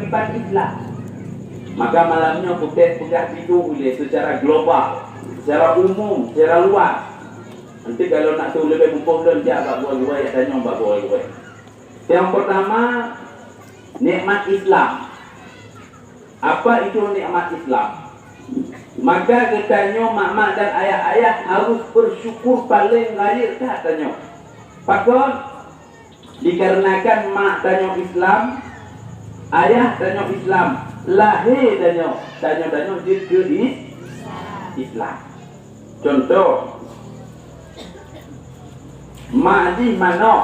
kewajiban Islam. Maka malamnya putih-putih itu boleh secara global, secara umum, secara luas. Nanti kalau nak tahu lebih mumpung belum jawab buat gue ya tanya mbak gue. Yang pertama, nikmat Islam. Apa itu nikmat Islam? Maka katanya mak-mak dan ayah-ayah harus bersyukur paling lahir katanya. Pakon dikarenakan mak tanya Islam, ayah tanya Islam, lahir tanya jadi Islam. Contoh, mak di mana,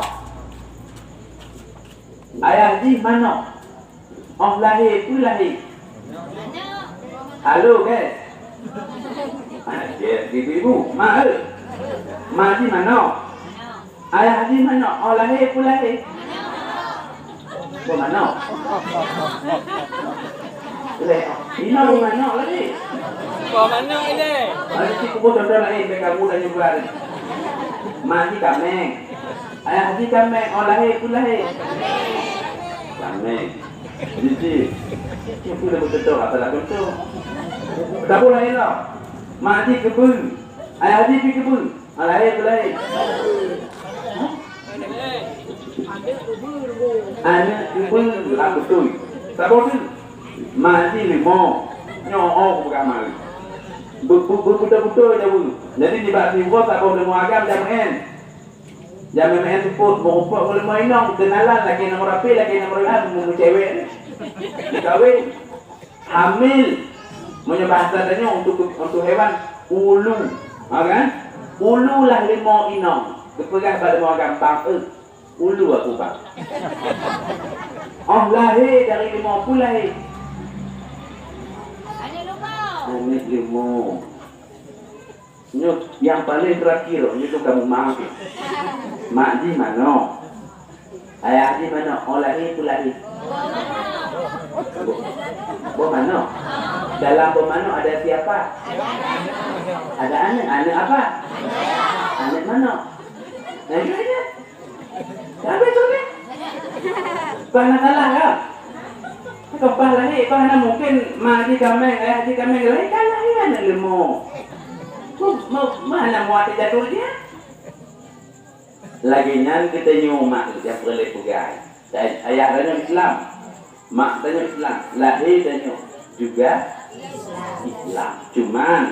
ayah di mana, oh lahir tu lahir. Halo guys, ibu, mak di mana, ayah di mana, oh lahir tu lahir. Ke mana? Ina di mana lagi? Ke mana ini? Ada si kubu contoh lain bagi kamu dan juga. Mak di Kameng, ayah di Kameng, oh lahir tu lahir. Kameng. Jadi, itu dah betul apa lah betul. Tak boleh lah. Mak di kebun, ayah di kebun, oh lahir tu lahir. Anak kebun lah betul. Tak boleh. Mak di limau, nyoh bukan mal. Betul-betul jauh. Jadi di bawah timur tak boleh muagam jamaen. Jamaen tu pun merupakan boleh mainong kenalan lagi nomor rapi lagi nomor A mau cewek. Kahwin, hamil, menyebahasanya untuk hewan ulu, kan? Ulu lah limau inong. Kepegang pada muagam bang ulu aku bang. Oh lahir dari limau pun lahir. Anak limau. Yang paling terakhir itu kamu mak. Mak di mana? Ayah di mana? Oh lahir tu lahir. Mana? Dalam mana ada siapa? Ada anak. Anak apa? Anak mana? Anak ada. Siapa itu ni? Panas salah kan? Kepala lahir, panas mungkin mak di Kameng, ayah di Kameng lahir kan lahir anak lemah. Mana muat jatuh dia? Laginya kita nyumak yang boleh pegang. Ayah tanya Islam, mak tanya Islam, lahir tanya juga Islam. Cuman